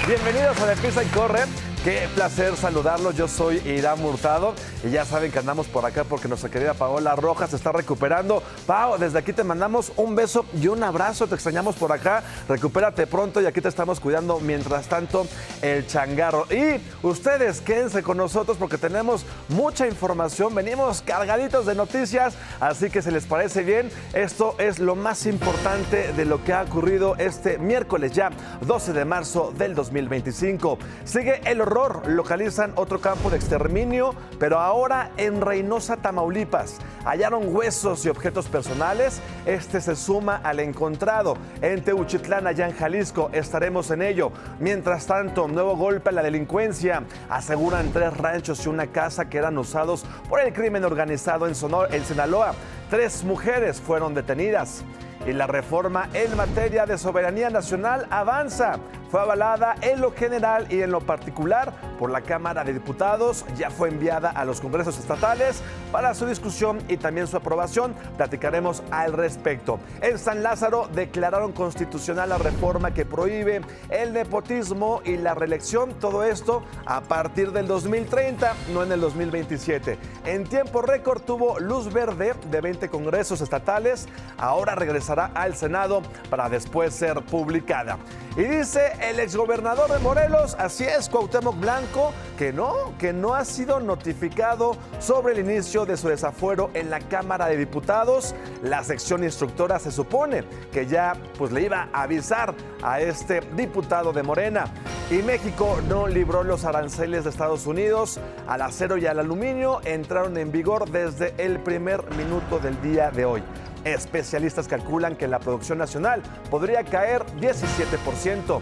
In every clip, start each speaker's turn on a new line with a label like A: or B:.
A: Bienvenidos a Deprisa y Corre. Qué placer saludarlos. Yo soy Irán Hurtado y ya saben que andamos por acá porque nuestra querida Paola Rojas se está recuperando. Pao, desde aquí te mandamos un beso y un abrazo. Te extrañamos por acá. Recupérate pronto y aquí te estamos cuidando. Mientras tanto, el changarro. Y ustedes quédense con nosotros porque tenemos mucha información. Venimos cargaditos de noticias. Así que si les parece bien, esto es lo más importante de lo que ha ocurrido este miércoles ya, 12 de marzo del 2025. Sigue el horror. Localizan otro campo de exterminio, pero ahora en Reynosa, Tamaulipas. Hallaron huesos y objetos personales. Este se suma al encontrado en Teuchitlán, allá en Jalisco. Estaremos en ello. Mientras tanto, nuevo golpe a la delincuencia. Aseguran 3 ranchos y una casa que eran usados por el crimen organizado en Sinaloa. 3 mujeres fueron detenidas. Y la reforma en materia de soberanía nacional avanza. Fue avalada en lo general y en lo particular por la Cámara de Diputados. Ya fue enviada a los congresos estatales para su discusión y también su aprobación. Platicaremos al respecto. En San Lázaro declararon constitucional la reforma que prohíbe el nepotismo y la reelección. Todo esto a partir del 2030, no en el 2027. En tiempo récord tuvo luz verde de 20 congresos estatales. Ahora regresará al Senado para después ser publicada. Y dice el exgobernador de Morelos, así es, Cuauhtémoc Blanco, que no ha sido notificado sobre el inicio de su desafuero en la Cámara de Diputados. La sección instructora se supone que ya le iba a avisar a este diputado de Morena. Y México no libró los aranceles de Estados Unidos al acero y al aluminio. Entraron en vigor desde el primer minuto del día de hoy. Especialistas calculan que la producción nacional podría caer 17%.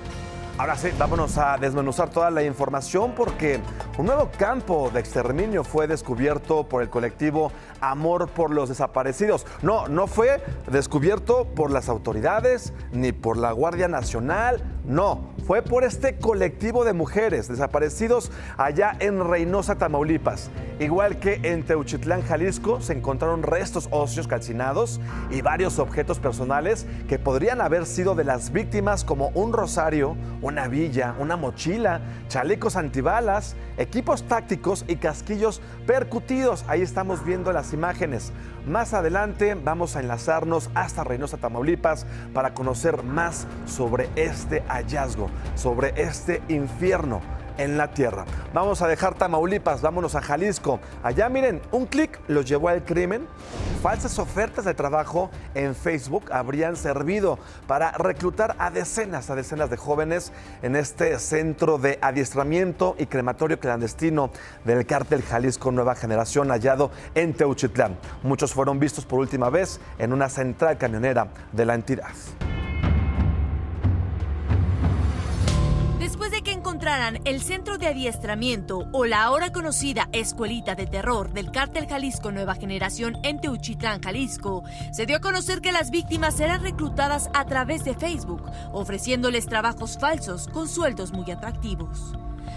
A: Ahora sí, vámonos a desmenuzar toda la información porque un nuevo campo de exterminio fue descubierto por el colectivo Amor por los Desaparecidos. No fue descubierto por las autoridades ni por la Guardia Nacional, no. Fue por este colectivo de mujeres desaparecidos allá en Reynosa, Tamaulipas. Igual que en Teuchitlán, Jalisco, se encontraron restos óseos calcinados y varios objetos personales que podrían haber sido de las víctimas, como un rosario, una villa, una mochila, chalecos antibalas, equipos tácticos y casquillos percutidos. Ahí estamos viendo las imágenes. Más adelante vamos a enlazarnos hasta Reynosa, Tamaulipas, para conocer más sobre este hallazgo, sobre este infierno en la tierra. Vamos a dejar Tamaulipas, vámonos a Jalisco. Allá, miren, un clic los llevó al crimen. Falsas ofertas de trabajo en Facebook habrían servido para reclutar a decenas de jóvenes en este centro de adiestramiento y crematorio clandestino del cártel Jalisco Nueva Generación, hallado en Teuchitlán. Muchos fueron vistos por última vez en una central camionera de la entidad.
B: Después de que encontraran el centro de adiestramiento o la ahora conocida escuelita de terror del cártel Jalisco Nueva Generación en Teuchitlán, Jalisco, se dio a conocer que las víctimas eran reclutadas a través de Facebook, ofreciéndoles trabajos falsos con sueldos muy atractivos.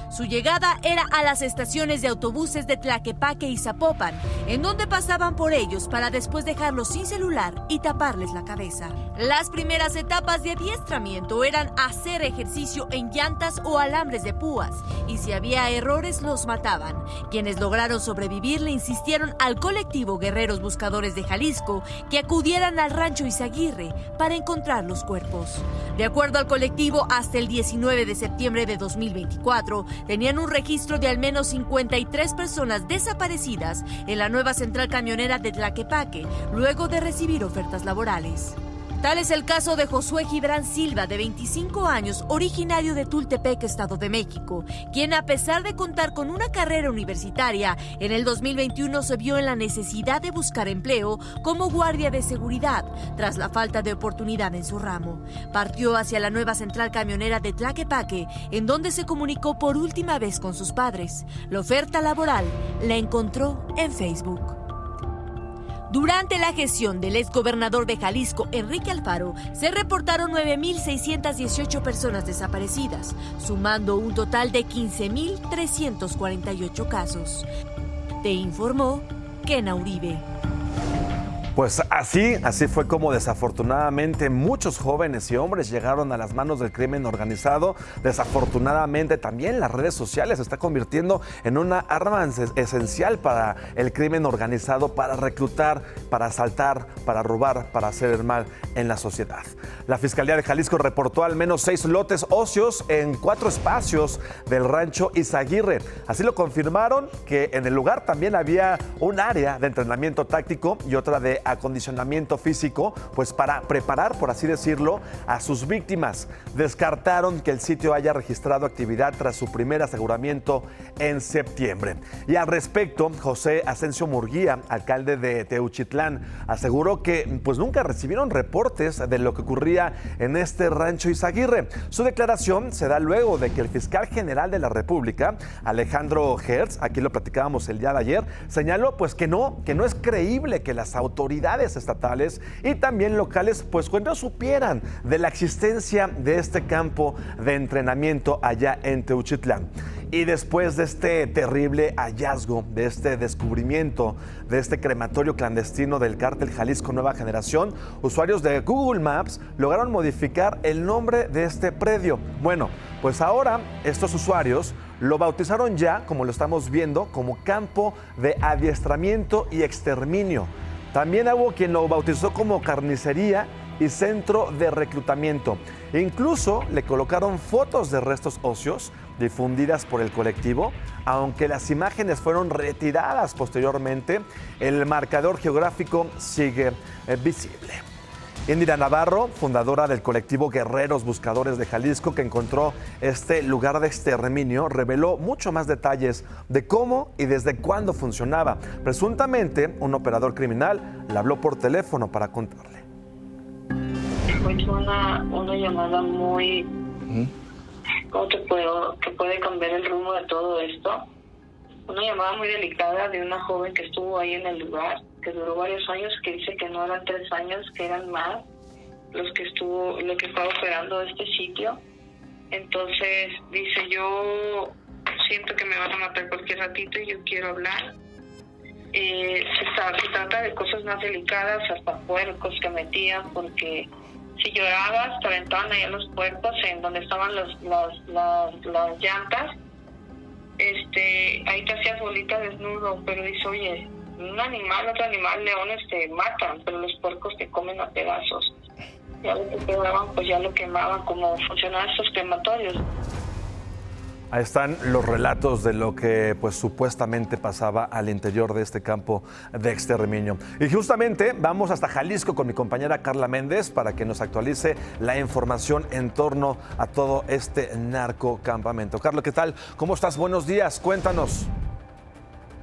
B: Su llegada era a las estaciones de autobuses de Tlaquepaque y Zapopan, en donde pasaban por ellos para después dejarlos sin celular y taparles la cabeza. Las primeras etapas de adiestramiento eran hacer ejercicio en llantas o alambres de púas, y si había errores los mataban. Quienes lograron sobrevivir le insistieron al colectivo Guerreros Buscadores de Jalisco que acudieran al rancho Izaguirre para encontrar los cuerpos. De acuerdo al colectivo, hasta el 19 de septiembre de 2024, tenían un registro de al menos 53 personas desaparecidas en la nueva central camionera de Tlaquepaque, luego de recibir ofertas laborales. Tal es el caso de Josué Gibran Silva, de 25 años, originario de Tultepec, Estado de México, quien, a pesar de contar con una carrera universitaria, en el 2021 se vio en la necesidad de buscar empleo como guardia de seguridad, tras la falta de oportunidad en su ramo. Partió hacia la nueva central camionera de Tlaquepaque, en donde se comunicó por última vez con sus padres. La oferta laboral la encontró en Facebook. Durante la gestión del exgobernador de Jalisco, Enrique Alfaro, se reportaron 9,618 personas desaparecidas, sumando un total de 15,348 casos. Te informó Kena Uribe.
A: Pues así fue como desafortunadamente muchos jóvenes y hombres llegaron a las manos del crimen organizado. Desafortunadamente también las redes sociales se está convirtiendo en una arma esencial para el crimen organizado, para reclutar, para asaltar, para robar, para hacer el mal en la sociedad. La Fiscalía de Jalisco reportó al menos 6 lotes óseos en 4 espacios del rancho Izaguirre. Así lo confirmaron, que en el lugar también había un área de entrenamiento táctico y otra de acondicionamiento físico, pues para preparar, por así decirlo, a sus víctimas. Descartaron que el sitio haya registrado actividad tras su primer aseguramiento en septiembre. Y al respecto, José Asensio Murguía, alcalde de Teuchitlán, aseguró que pues nunca recibieron reportes de lo que ocurría en este rancho Izaguirre. Su declaración se da luego de que el fiscal general de la República, Alejandro Hertz, aquí lo platicábamos el día de ayer, señaló pues que no es creíble que las autoridades estatales y también locales pues no supieran de la existencia de este campo de entrenamiento allá en Teuchitlán. Y después de este terrible hallazgo, de este descubrimiento, de este crematorio clandestino del cártel Jalisco Nueva Generación, usuarios de Google Maps lograron modificar el nombre de este predio. Bueno, pues ahora estos usuarios lo bautizaron ya, como lo estamos viendo, como campo de adiestramiento y exterminio. También hubo quien lo bautizó como carnicería y centro de reclutamiento. Incluso le colocaron fotos de restos óseos difundidas por el colectivo, aunque las imágenes fueron retiradas posteriormente, el marcador geográfico sigue visible. Indira Navarro, fundadora del colectivo Guerreros Buscadores de Jalisco, que encontró este lugar de exterminio, reveló mucho más detalles de cómo y desde cuándo funcionaba. Presuntamente, un operador criminal le habló por teléfono para contarle.
C: Fue una llamada muy... ¿Cómo te puedo? Que puede cambiar el rumbo de todo esto. Una llamada muy delicada de una joven que estuvo ahí en el lugar, que duró varios años, que dice que no eran 3 años, que eran más lo que estaba operando este sitio. Entonces dice, yo siento que me van a matar cualquier ratito y yo quiero hablar. Se trata de cosas más delicadas, hasta puercos que metían, porque si llorabas te aventaban ahí en los puercos, en donde estaban las llantas. Ahí te hacías bolita desnudo, pero dice, oye, otro animal, leones te matan, pero los puercos te comen a pedazos. Ya lo que quedaban, pues ya lo quemaban, como funcionaban estos crematorios.
A: Ahí están los relatos de lo que pues supuestamente pasaba al interior de este campo de exterminio. Y justamente vamos hasta Jalisco con mi compañera Carla Méndez para que nos actualice la información en torno a todo este narcocampamento. Carla, ¿qué tal? ¿Cómo estás? Buenos días, cuéntanos.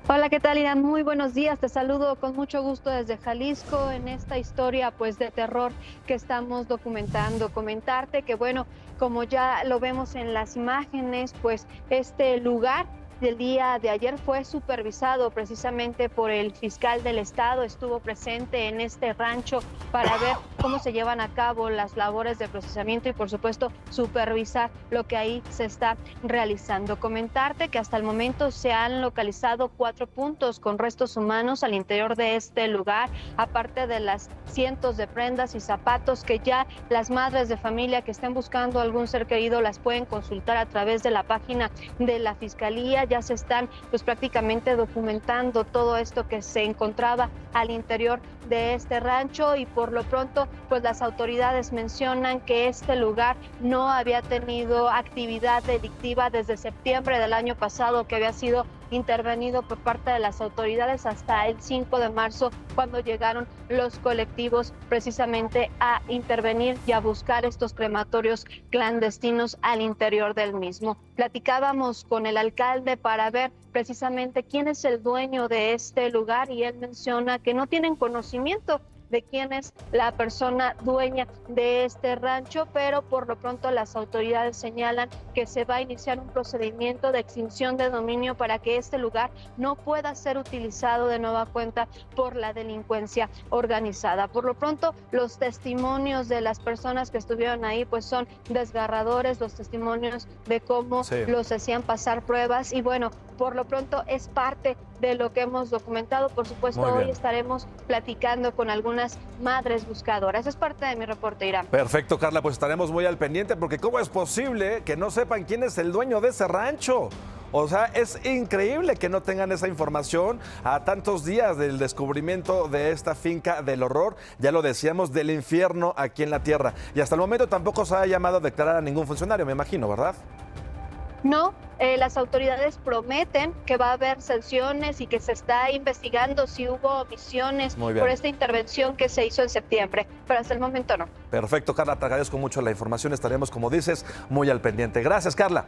D: Hola, ¿qué tal, Irán? Muy buenos días. Te saludo con mucho gusto desde Jalisco en esta historia pues de terror que estamos documentando. Comentarte que bueno, como ya lo vemos en las imágenes, pues este lugar del día de ayer fue supervisado precisamente por el fiscal del estado. Estuvo presente en este rancho para ver cómo se llevan a cabo las labores de procesamiento y por supuesto supervisar lo que ahí se está realizando. Comentarte que hasta el momento se han localizado 4 puntos con restos humanos al interior de este lugar, aparte de las cientos de prendas y zapatos que ya las madres de familia que estén buscando algún ser querido las pueden consultar a través de la página de la Fiscalía. Ya se están pues prácticamente documentando todo esto que se encontraba al interior de este rancho y por lo pronto pues las autoridades mencionan que este lugar no había tenido actividad delictiva desde septiembre del año pasado, que había sido intervenido por parte de las autoridades hasta el 5 de marzo, cuando llegaron los colectivos precisamente a intervenir y a buscar estos crematorios clandestinos al interior del mismo. Platicábamos con el alcalde para ver precisamente quién es el dueño de este lugar y él menciona que no tienen conocimiento de quién es la persona dueña de este rancho, pero por lo pronto las autoridades señalan que se va a iniciar un procedimiento de extinción de dominio para que este lugar no pueda ser utilizado de nueva cuenta por la delincuencia organizada. Por lo pronto, los testimonios de las personas que estuvieron ahí pues son desgarradores, los testimonios de cómo los hacían pasar pruebas y bueno, por lo pronto es parte de lo que hemos documentado. Por supuesto, hoy estaremos platicando con algunas madres buscadoras. Es parte de mi reporte, Irán.
A: Perfecto, Carla, pues estaremos muy al pendiente, porque ¿cómo es posible que no sepan quién es el dueño de ese rancho? O sea, es increíble que no tengan esa información a tantos días del descubrimiento de esta finca del horror, ya lo decíamos, del infierno aquí en la tierra. Y hasta el momento tampoco se ha llamado a declarar a ningún funcionario, me imagino, ¿verdad?
D: No, las autoridades prometen que va a haber sanciones y que se está investigando si hubo omisiones por esta intervención que se hizo en septiembre, pero hasta el momento no.
A: Perfecto, Carla, te agradezco mucho la información, estaremos, como dices, muy al pendiente. Gracias, Carla.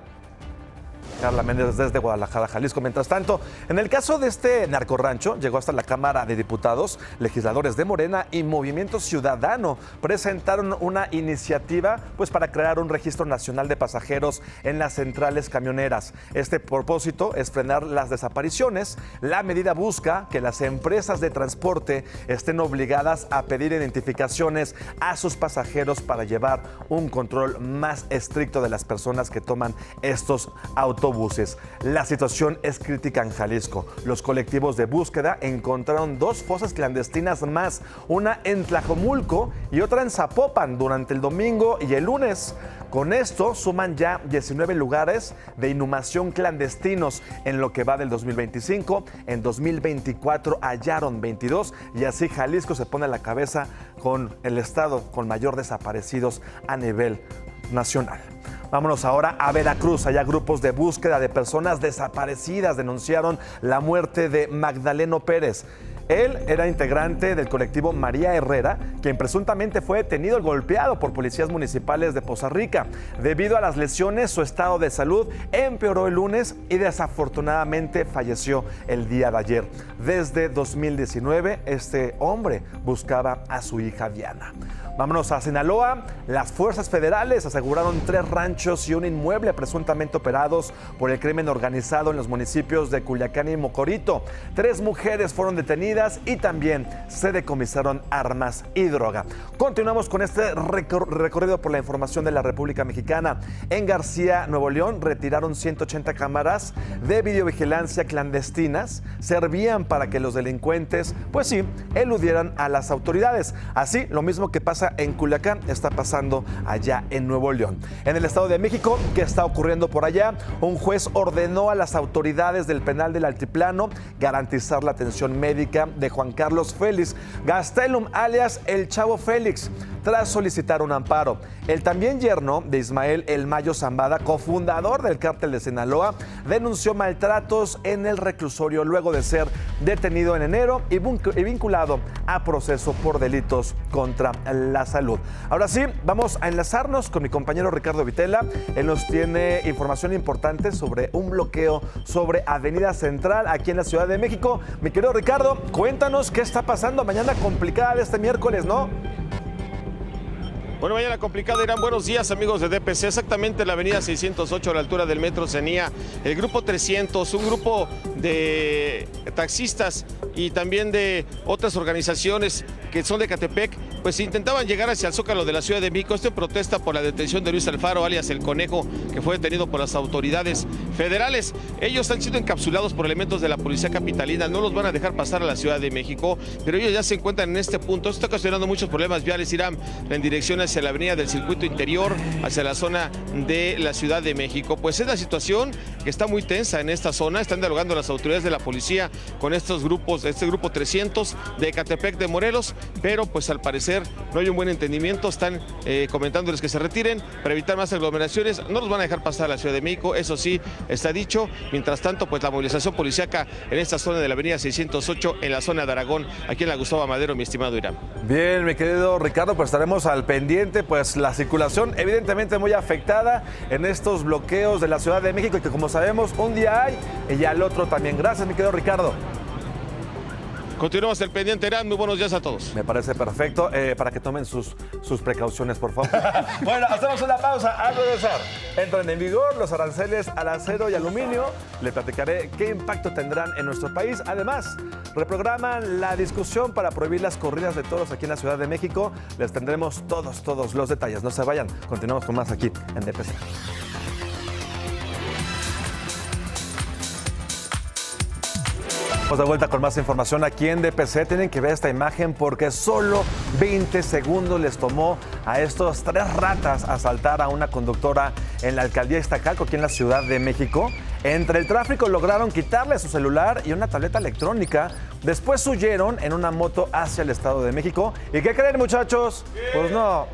A: Carla Méndez desde Guadalajara, Jalisco. Mientras tanto, en el caso de este narcorrancho, llegó hasta la Cámara de Diputados. Legisladores de Morena y Movimiento Ciudadano presentaron una iniciativa para crear un registro nacional de pasajeros en las centrales camioneras. Este propósito es frenar las desapariciones. La medida busca que las empresas de transporte estén obligadas a pedir identificaciones a sus pasajeros para llevar un control más estricto de las personas que toman estos autobuses. La situación es crítica en Jalisco. Los colectivos de búsqueda encontraron 2 fosas clandestinas más, una en Tlajomulco y otra en Zapopan durante el domingo y el lunes. Con esto suman ya 19 lugares de inhumación clandestinos en lo que va del 2025. En 2024 hallaron 22 y así Jalisco se pone a la cabeza con el estado con mayor desaparecidos a nivel nacional. Vámonos ahora a Veracruz. Allá grupos de búsqueda de personas desaparecidas denunciaron la muerte de Magdaleno Pérez. Él era integrante del colectivo María Herrera, quien presuntamente fue detenido y golpeado por policías municipales de Poza Rica. Debido a las lesiones, su estado de salud empeoró el lunes y desafortunadamente falleció el día de ayer. Desde 2019, este hombre buscaba a su hija Diana. Vámonos a Sinaloa. Las fuerzas federales aseguraron 3 ranchos y un inmueble presuntamente operados por el crimen organizado en los municipios de Culiacán y Mocorito. 3 mujeres fueron detenidas y también se decomisaron armas y droga. Continuamos con este recorrido por la información de la República Mexicana. En García, Nuevo León, retiraron 180 cámaras de videovigilancia clandestinas. Servían para que los delincuentes, eludieran a las autoridades. Así, lo mismo que pasa en Culiacán, está pasando allá en Nuevo León. En el Estado de México, ¿qué está ocurriendo por allá? Un juez ordenó a las autoridades del penal del Altiplano garantizar la atención médica de Juan Carlos Félix Gastelum, alias El Chavo Félix, tras solicitar un amparo. El también yerno de Ismael El Mayo Zambada, cofundador del cártel de Sinaloa, denunció maltratos en el reclusorio luego de ser detenido en enero y vinculado a proceso por delitos contra la salud. Ahora sí, vamos a enlazarnos con mi compañero Ricardo Vitela. Él nos tiene información importante sobre un bloqueo sobre Avenida Central aquí en la Ciudad de México. Mi querido Ricardo, cuéntanos qué está pasando. Mañana complicada de este miércoles, ¿no?
E: Bueno, mañana complicado, Irán. Buenos días, amigos de DPC. Exactamente en la avenida 608, a la altura del Metro Cenía, el grupo 300, un grupo de taxistas y también de otras organizaciones que son de Ecatepec, pues intentaban llegar hacia el Zócalo de la Ciudad de México. Esto en protesta por la detención de Luis Alfaro, alias El Conejo, que fue detenido por las autoridades federales. Ellos han sido encapsulados por elementos de la policía capitalina. No los van a dejar pasar a la Ciudad de México, pero ellos ya se encuentran en este punto. Esto está ocasionando muchos problemas viales, Irán, en dirección hacia la avenida del Circuito Interior, hacia la zona de la Ciudad de México. Pues es la situación que está muy tensa en esta zona. Están dialogando las autoridades de la policía con estos grupos, este grupo 300 de Ecatepec de Morelos, pero pues al parecer no hay un buen entendimiento. Están comentándoles que se retiren para evitar más aglomeraciones. No los van a dejar pasar a la Ciudad de México, eso sí está dicho. Mientras tanto, pues la movilización policíaca en esta zona de la avenida 608, en la zona de Aragón, aquí en la Gustavo Amadero, mi estimado Irán.
A: Bien, mi querido Ricardo, pues estaremos al pendiente. Pues la circulación evidentemente muy afectada en estos bloqueos de la Ciudad de México, y que como sabemos un día hay y al otro también. Gracias, mi querido Ricardo.
E: Continuamos el pendiente, Irán. Muy buenos días a todos.
A: Me parece perfecto, para que tomen sus precauciones, por favor. Bueno, hacemos una pausa. Al regresar, entran en vigor los aranceles al acero y aluminio. Le platicaré qué impacto tendrán en nuestro país. Además, reprograman la discusión para prohibir las corridas de toros aquí en la Ciudad de México. Les tendremos todos los detalles. No se vayan. Continuamos con más aquí en DPC. Pues de vuelta con más información aquí en DPC. Tienen que ver esta imagen porque solo 20 segundos les tomó a estos 3 ratas asaltar a una conductora en la alcaldía Iztacalco, aquí en la Ciudad de México. Entre el tráfico lograron quitarle su celular y una tableta electrónica. Después huyeron en una moto hacia el Estado de México. ¿Y qué creen, muchachos? Pues no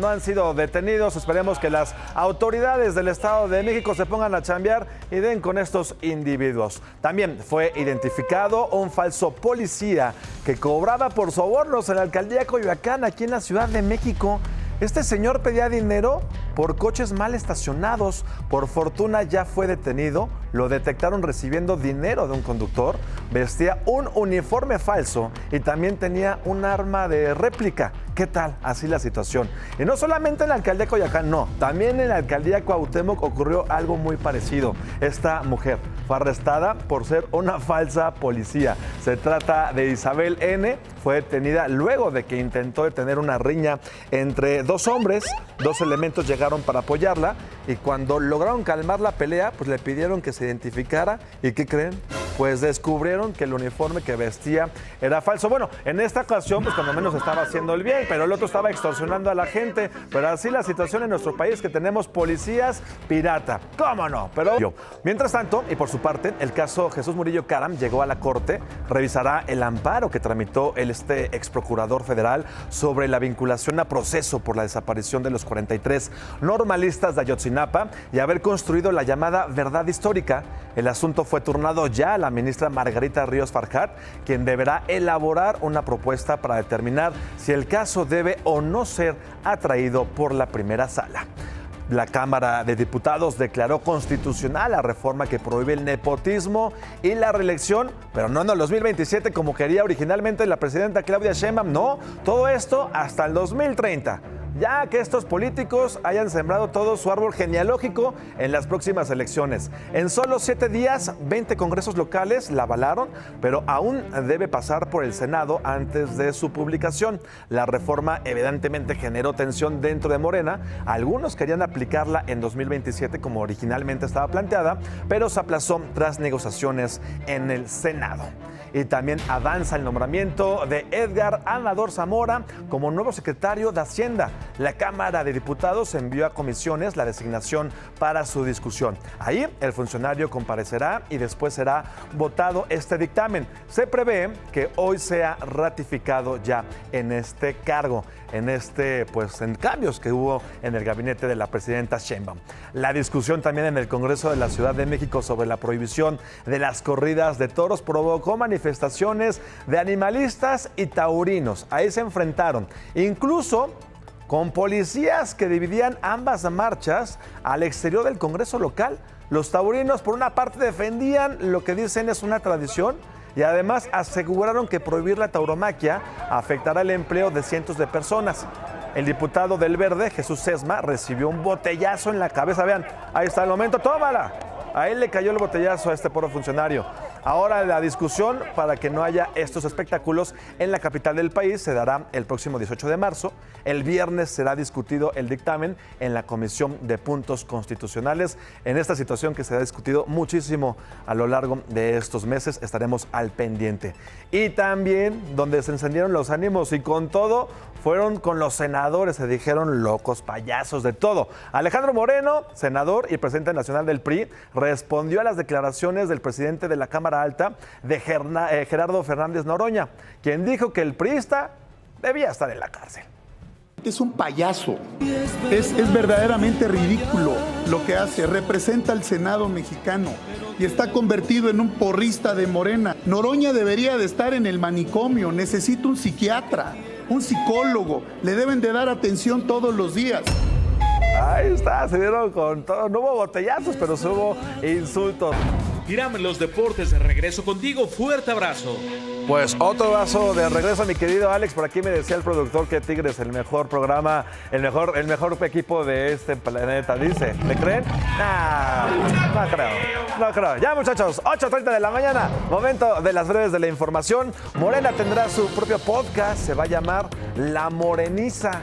A: han sido detenidos. Esperemos que las autoridades del Estado de México se pongan a chambear y den con estos individuos. También fue identificado un falso policía que cobraba por sobornos en la alcaldía Coyoacán, aquí en la Ciudad de México. Este señor pedía dinero por coches mal estacionados. Por fortuna ya fue detenido. Lo detectaron recibiendo dinero de un conductor. Vestía un uniforme falso y también tenía un arma de réplica. ¿Qué tal? Así la situación. Y no solamente en la alcaldía Coyoacán, no. También en la alcaldía Cuauhtémoc ocurrió algo muy parecido. Esta mujer fue arrestada por ser una falsa policía. Se trata de Isabel N. Fue detenida luego de que intentó detener una riña entre 2 hombres. 2 elementos llegaron para apoyarla y cuando lograron calmar la pelea, pues le pidieron que se identificara. ¿Y qué creen? Pues descubrieron que el uniforme que vestía era falso. Bueno, en esta ocasión, pues cuando menos estaba haciendo el bien, pero el otro estaba extorsionando a la gente. Pero así la situación en nuestro país, que tenemos policías pirata. ¿Cómo no? Pero yo. Mientras tanto, y por su parte, el caso Jesús Murillo Caram llegó a la Corte. Revisará el amparo que tramitó el ex procurador federal sobre la vinculación a proceso por la desaparición de los 43 normalistas de Ayotzinapa y haber construido la llamada verdad histórica. El asunto fue turnado ya a la ministra Margarita Ríos Farjat, quien deberá elaborar una propuesta para determinar si el caso debe o no ser atraído por la primera sala. La Cámara de Diputados declaró constitucional la reforma que prohíbe el nepotismo y la reelección, pero no en el 2027 como quería originalmente la presidenta Claudia Sheinbaum, no, todo esto hasta el 2030. Ya que estos políticos hayan sembrado todo su árbol genealógico en las próximas elecciones. En solo 7 días, 20 congresos locales la avalaron, pero aún debe pasar por el Senado antes de su publicación. La reforma evidentemente generó tensión dentro de Morena. Algunos querían aplicarla en 2027 como originalmente estaba planteada, pero se aplazó tras negociaciones en el Senado. Y también avanza el nombramiento de Edgar Amador Zamora como nuevo secretario de Hacienda. La Cámara de Diputados envió a comisiones la designación para su discusión. Ahí el funcionario comparecerá y después será votado este dictamen. Se prevé que hoy sea ratificado ya en este cargo, en cambios que hubo en el gabinete de la presidenta Sheinbaum. La discusión también en el Congreso de la Ciudad de México sobre la prohibición de las corridas de toros provocó manifestaciones de animalistas y taurinos. Ahí se enfrentaron, incluso con policías que dividían ambas marchas al exterior del Congreso local. Los taurinos, por una parte, defendían lo que dicen es una tradición y además aseguraron que prohibir la tauromaquia afectará el empleo de cientos de personas. El diputado del Verde, Jesús Sesma, recibió un botellazo en la cabeza. Vean, ahí está el momento, tómala. A él le cayó el botellazo a este pobre funcionario. Ahora la discusión para que no haya estos espectáculos en la capital del país se dará el próximo 18 de marzo. El viernes será discutido el dictamen en la Comisión de Puntos Constitucionales. En esta situación que se ha discutido muchísimo a lo largo de estos meses, estaremos al pendiente. Y también donde se encendieron los ánimos y con todo, fueron con los senadores, se dijeron locos, payasos, de todo. Alejandro Moreno, senador y presidente nacional del PRI, respondió a las declaraciones del presidente de la Cámara Alta, de Gerardo Fernández Noroña, quien dijo que el priista debía estar en la cárcel.
F: Es un payaso, es verdaderamente ridículo lo que hace, representa al Senado mexicano y está convertido en un porrista de Morena. Noroña debería de estar en el manicomio, necesita un psiquiatra, un psicólogo, le deben de dar atención todos los días.
A: Ahí está, se dieron con todo, no hubo botellazos, pero sí hubo insultos.
G: Irán, los deportes de regreso contigo, fuerte abrazo.
A: Pues otro vaso de regreso, mi querido Alex. Por aquí me decía el productor que Tigres, el mejor programa, el mejor equipo de este planeta, dice. ¿Me creen? No creo. Ya, muchachos, 8:30 de la mañana, momento de las breves de la información. Morena tendrá su propio podcast, se va a llamar La Moreniza.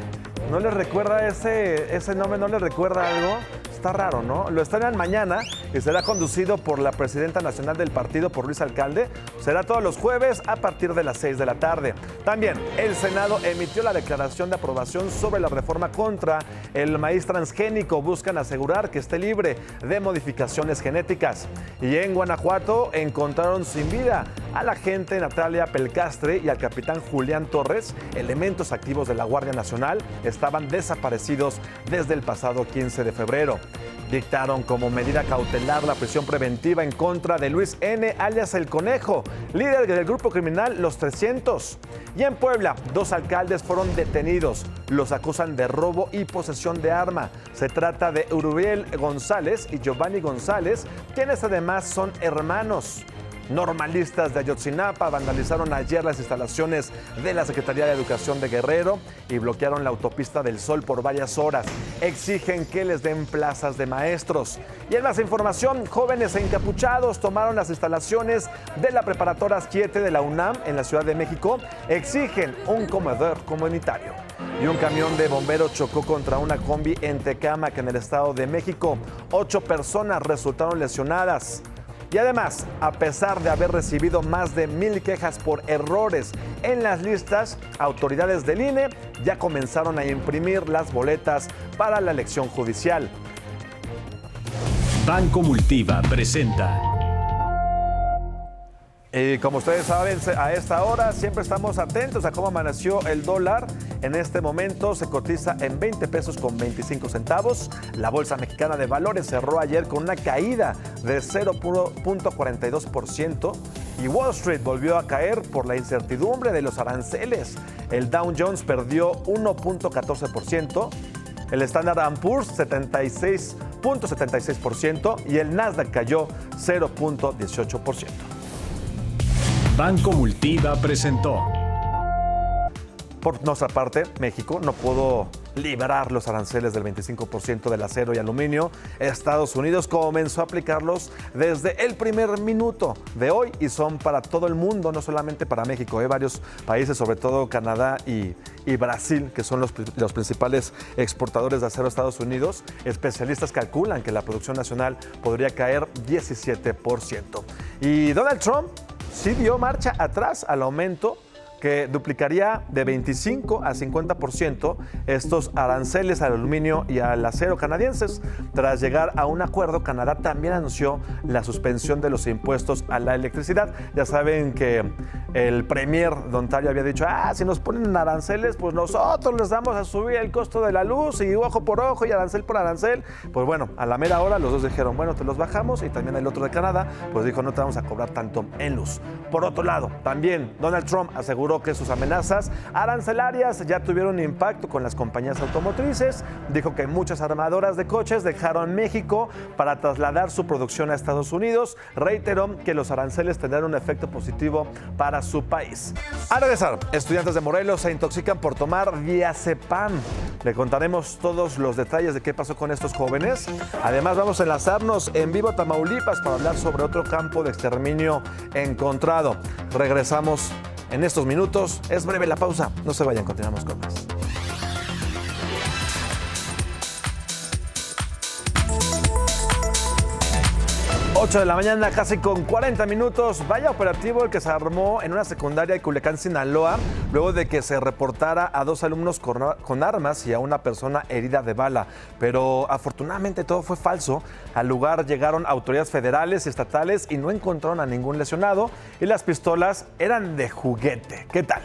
A: ¿No les recuerda ese nombre? ¿No les recuerda algo? está raro, ¿no? Lo estrenan mañana y será conducido por la presidenta nacional del partido, por Luis Alcalde. Será todos los jueves a partir de las 6 de la tarde. También el Senado emitió la declaración de aprobación sobre la reforma contra el maíz transgénico. Buscan asegurar que esté libre de modificaciones genéticas. Y en Guanajuato encontraron sin vida a la agente Natalia Pelcastre y al capitán Julián Torres. Elementos activos de la Guardia Nacional estaban desaparecidos desde el pasado 15 de febrero. Dictaron como medida cautelar la prisión preventiva en contra de Luis N., alias El Conejo, líder del grupo criminal Los 300. Y en Puebla, 2 alcaldes fueron detenidos. Los acusan de robo y posesión de arma. Se trata de Uriel González y Giovanni González, quienes además son hermanos. Normalistas de Ayotzinapa vandalizaron ayer las instalaciones de la Secretaría de Educación de Guerrero y bloquearon la autopista del Sol por varias horas. Exigen que les den plazas de maestros. Y en más información, jóvenes encapuchados tomaron las instalaciones de la Preparatoria 7 de la UNAM en la Ciudad de México. Exigen un comedor comunitario. Y un camión de bomberos chocó contra una combi en Tecámac, en el Estado de México. 8 personas resultaron lesionadas. Y además, a pesar de haber recibido más de 1,000 quejas por errores en las listas, autoridades del INE ya comenzaron a imprimir las boletas para la elección judicial.
G: Banco Multiva presenta.
A: Y como ustedes saben, a esta hora siempre estamos atentos a cómo amaneció el dólar. En este momento se cotiza en 20 pesos con 25 centavos. La Bolsa Mexicana de Valores cerró ayer con una caída de 0.42%. Y Wall Street volvió a caer por la incertidumbre de los aranceles. El Dow Jones perdió 1.14%. El Standard & Poor's 76.76% y el Nasdaq cayó 0.18%.
G: Banco Multiva presentó.
A: Por nuestra parte, México no pudo liberar los aranceles del 25% del acero y aluminio. Estados Unidos comenzó a aplicarlos desde el primer minuto de hoy y son para todo el mundo, no solamente para México. Varios países, sobre todo Canadá y Brasil, que son los principales exportadores de acero a Estados Unidos. Especialistas calculan que la producción nacional podría caer 17%. Y Donald Trump sí dio marcha atrás al aumento que duplicaría de 25 a 50% estos aranceles al aluminio y al acero canadienses. Tras llegar a un acuerdo, Canadá también anunció la suspensión de los impuestos a la electricidad. Ya saben que el premier de Ontario había dicho, si nos ponen aranceles, pues nosotros les vamos a subir el costo de la luz y ojo por ojo y arancel por arancel. Pues bueno, a la mera hora los dos dijeron, bueno, te los bajamos, y también el otro de Canadá, pues dijo, no te vamos a cobrar tanto en luz. Por otro lado, también Donald Trump aseguró que sus amenazas arancelarias ya tuvieron impacto con las compañías automotrices. Dijo que muchas armadoras de coches dejaron México para trasladar su producción a Estados Unidos. Reiteró que los aranceles tendrán un efecto positivo para su país. A regresar, estudiantes de Morelos se intoxican por tomar diazepam. Le contaremos todos los detalles de qué pasó con estos jóvenes. Además, vamos a enlazarnos en vivo a Tamaulipas para hablar sobre otro campo de exterminio encontrado. Regresamos en estos minutos. Es breve la pausa. No se vayan, continuamos con más. 8 de la mañana, casi con 40 minutos. Vaya operativo el que se armó en una secundaria de Culiacán, Sinaloa, luego de que se reportara a 2 alumnos con armas y a una persona herida de bala. Pero afortunadamente todo fue falso. Al lugar llegaron autoridades federales y estatales y no encontraron a ningún lesionado. Y las pistolas eran de juguete. ¿Qué tal?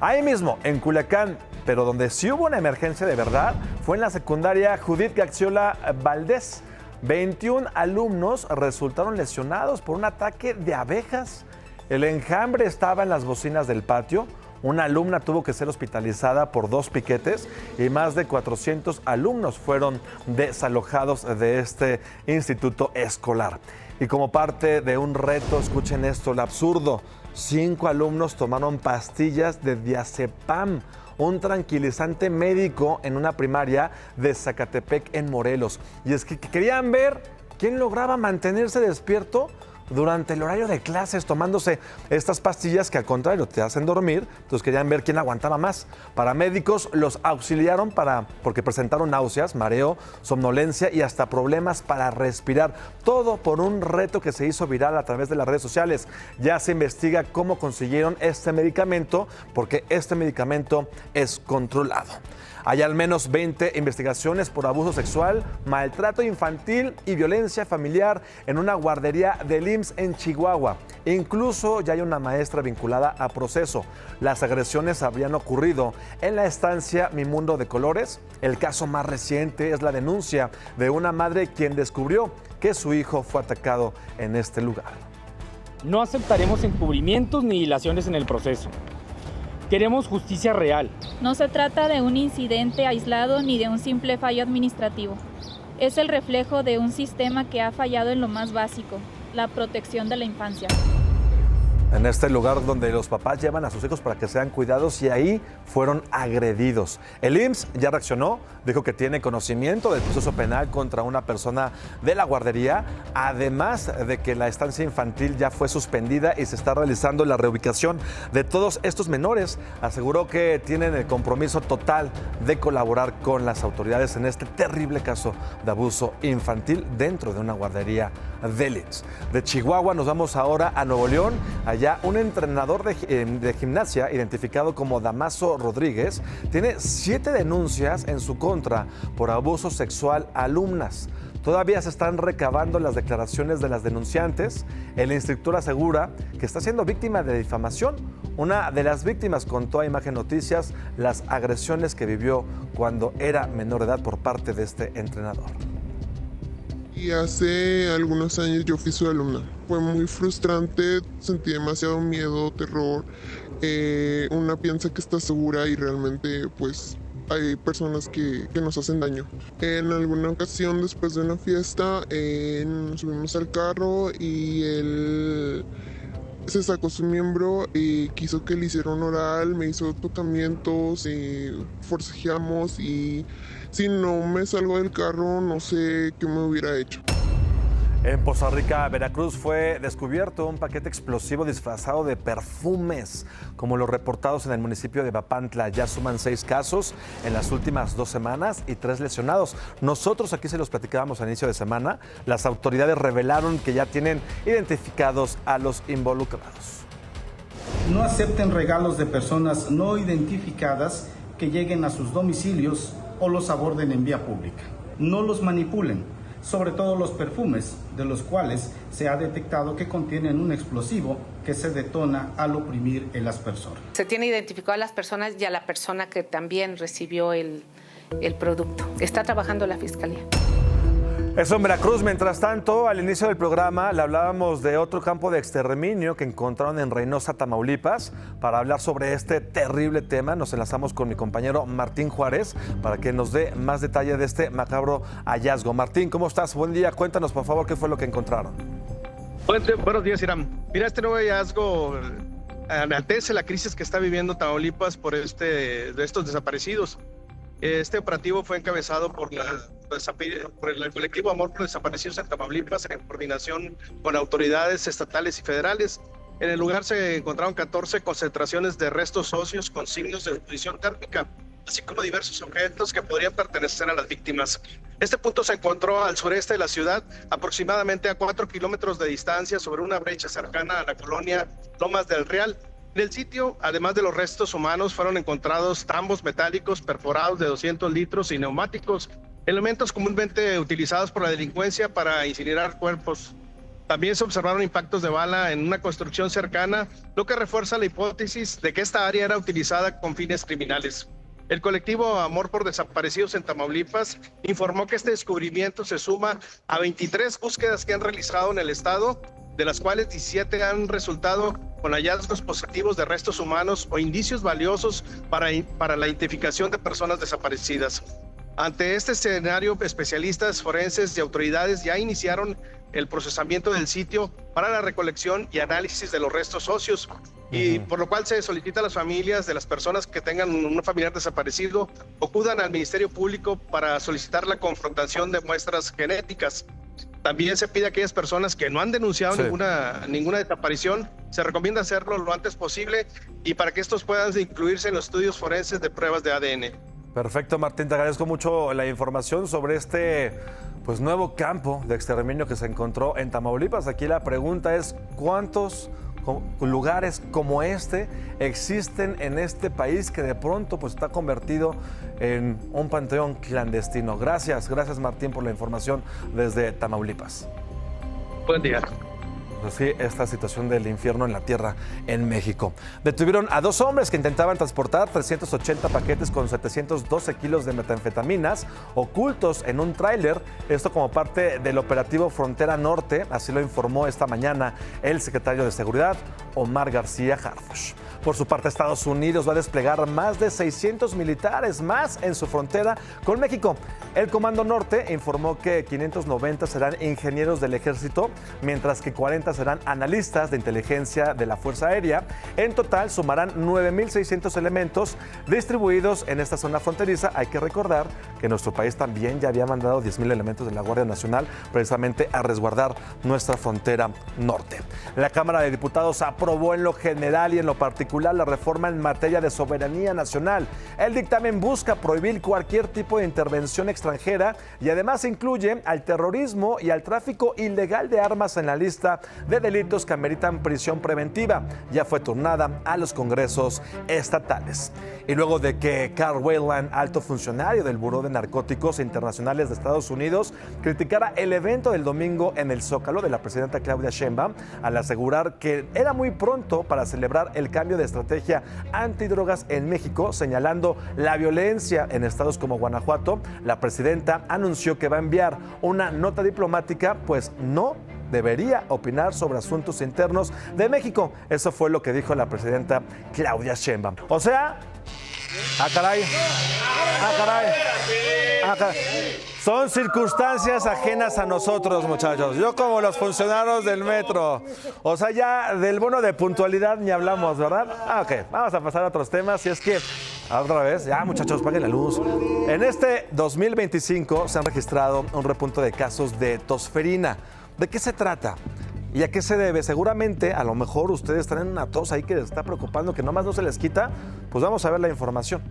A: Ahí mismo, en Culiacán, pero donde sí hubo una emergencia de verdad, fue en la secundaria Judith Gaxiola Valdés. 21 alumnos resultaron lesionados por un ataque de abejas. El enjambre estaba en las bocinas del patio. Una alumna tuvo que ser hospitalizada por 2 piquetes y más de 400 alumnos fueron desalojados de este instituto escolar. Y como parte de un reto, escuchen esto, el absurdo, 5 alumnos tomaron pastillas de diazepam, un tranquilizante médico, en una primaria de Zacatepec, en Morelos. Y es que querían ver quién lograba mantenerse despierto durante el horario de clases tomándose estas pastillas que al contrario te hacen dormir. Entonces querían ver quién aguantaba más. Paramédicos los auxiliaron porque presentaron náuseas, mareo, somnolencia y hasta problemas para respirar. Todo por un reto que se hizo viral a través de las redes sociales. Ya se investiga cómo consiguieron este medicamento, porque este medicamento es controlado. Hay al menos 20 investigaciones por abuso sexual, maltrato infantil y violencia familiar en una guardería del IMSS en Chihuahua. Incluso ya hay una maestra vinculada a proceso. Las agresiones habrían ocurrido en la estancia Mi Mundo de Colores. El caso más reciente es la denuncia de una madre quien descubrió que su hijo fue atacado en este lugar.
H: No aceptaremos encubrimientos ni dilaciones en el proceso. Queremos justicia real.
I: No se trata de un incidente aislado ni de un simple fallo administrativo. Es el reflejo de un sistema que ha fallado en lo más básico, la protección de la infancia.
A: En este lugar donde los papás llevan a sus hijos para que sean cuidados y ahí fueron agredidos. El IMSS ya reaccionó, dijo que tiene conocimiento del proceso penal contra una persona de la guardería, además de que la estancia infantil ya fue suspendida y se está realizando la reubicación de todos estos menores. Aseguró que tienen el compromiso total de colaborar con las autoridades en este terrible caso de abuso infantil dentro de una guardería del IMSS. De Chihuahua nos vamos ahora a Nuevo León. Allá un entrenador de gimnasia identificado como Damaso Rodríguez tiene 7 denuncias en su contra por abuso sexual a alumnas. Todavía se están recabando las declaraciones de las denunciantes. El instructor asegura que está siendo víctima de difamación. Una de las víctimas contó a Imagen Noticias las agresiones que vivió cuando era menor de edad por parte de este entrenador.
J: Y hace algunos años yo fui su alumna. Fue muy frustrante, sentí demasiado miedo, terror. Una piensa que está segura y realmente pues hay personas que nos hacen daño. En alguna ocasión después de una fiesta nos subimos al carro y él se sacó su miembro y quiso que le hiciera un oral, me hizo tocamientos y forcejeamos y si no me salgo del carro no sé qué me hubiera hecho.
A: En Poza Rica, Veracruz, fue descubierto un paquete explosivo disfrazado de perfumes, como los reportados en el municipio de Papantla. Ya suman 6 casos en las últimas 2 semanas y 3 lesionados. Nosotros aquí se los platicábamos a inicio de semana. Las autoridades revelaron que ya tienen identificados a los involucrados.
K: No acepten regalos de personas no identificadas que lleguen a sus domicilios o los aborden en vía pública. No los manipulen, sobre todo los perfumes, de los cuales se ha detectado que contienen un explosivo que se detona al oprimir el aspersor.
L: Se tiene identificado a las personas y a la persona que también recibió el producto. Está trabajando la Fiscalía.
A: Eso en Veracruz. Mientras tanto, al inicio del programa le hablábamos de otro campo de exterminio que encontraron en Reynosa, Tamaulipas. Para hablar sobre este terrible tema, nos enlazamos con mi compañero Martín Juárez para que nos dé más detalle de este macabro hallazgo. Martín, ¿cómo estás? Buen día. Cuéntanos, por favor, qué fue lo que encontraron.
E: Buenos días, Irán. Mira, este nuevo hallazgo enaltece la crisis que está viviendo Tamaulipas por estos desaparecidos. Este operativo fue encabezado por el colectivo Amor por Desaparecidos en Tamaulipas en coordinación con autoridades estatales y federales. En el lugar se encontraron 14 concentraciones de restos óseos con signos de ebullición térmica, así como diversos objetos que podrían pertenecer a las víctimas. Este punto se encontró al sureste de la ciudad, aproximadamente a 4 kilómetros de distancia sobre una brecha cercana a la colonia Lomas del Real. En el sitio, además de los restos humanos, fueron encontrados tambos metálicos perforados de 200 litros y neumáticos, elementos comúnmente utilizados por la delincuencia para incinerar cuerpos. También se observaron impactos de bala en una construcción cercana, lo que refuerza la hipótesis de que esta área era utilizada con fines criminales. El colectivo Amor por Desaparecidos en Tamaulipas informó que este descubrimiento se suma a 23 búsquedas que han realizado en el estado, de las cuales 17 han resultado con hallazgos positivos de restos humanos o indicios valiosos para la identificación de personas desaparecidas. Ante este escenario, especialistas forenses y autoridades ya iniciaron el procesamiento del sitio para la recolección y análisis de los restos óseos, y por lo cual se solicita a las familias de las personas que tengan un familiar desaparecido acudan al Ministerio Público para solicitar la confrontación de muestras genéticas.
M: También se pide a aquellas personas que no han denunciado ninguna desaparición, se recomienda hacerlo lo antes posible y para que estos puedan incluirse en los estudios forenses de pruebas de ADN.
A: Perfecto, Martín, te agradezco mucho la información sobre este nuevo campo de exterminio que se encontró en Tamaulipas. Aquí la pregunta es, ¿cuántos lugares como este existen en este país que de pronto está convertido en un panteón clandestino? Gracias Martín por la información desde Tamaulipas.
M: Buen día.
A: Pues sí, esta situación del infierno en la tierra en México. Detuvieron a 2 hombres que intentaban transportar 380 paquetes con 712 kilos de metanfetaminas ocultos en un tráiler. Esto como parte del operativo Frontera Norte, así lo informó esta mañana el secretario de Seguridad, Omar García Harfuch. Por su parte, Estados Unidos va a desplegar más de 600 militares más en su frontera con México. El Comando Norte informó que 590 serán ingenieros del ejército, mientras que 40 serán analistas de inteligencia de la Fuerza Aérea. En total, sumarán 9.600 elementos distribuidos en esta zona fronteriza. Hay que recordar que nuestro país también ya había mandado 10.000 elementos de la Guardia Nacional precisamente a resguardar nuestra frontera norte. La Cámara de Diputados aprobó en lo general y en lo particular la reforma en materia de soberanía nacional. El dictamen busca prohibir cualquier tipo de intervención extranjera y además incluye al terrorismo y al tráfico ilegal de armas en la lista de delitos que ameritan prisión preventiva. Ya fue turnada a los congresos estatales. Y luego de que Carl Whelan, alto funcionario del Buró de Narcóticos Internacionales de Estados Unidos, criticara el evento del domingo en el Zócalo de la presidenta Claudia Sheinbaum al asegurar que era muy pronto para celebrar el cambio de estrategia antidrogas en México, señalando la violencia en estados como Guanajuato, la presidenta anunció que va a enviar una nota diplomática, pues no debería opinar sobre asuntos internos de México. Eso fue lo que dijo la presidenta Claudia Sheinbaum. O sea, caray. Son circunstancias ajenas a nosotros, muchachos. Yo como los funcionarios del metro. O sea, ya del bono de puntualidad ni hablamos, ¿verdad? Ok, vamos a pasar a otros temas. Y es que, otra vez, ya muchachos, paguen la luz. En este 2025 se han registrado un repunte de casos de tosferina. ¿De qué se trata? ¿Y a qué se debe? Seguramente, a lo mejor ustedes están en una tos ahí que les está preocupando, que nomás no se les quita. Pues vamos a ver la información.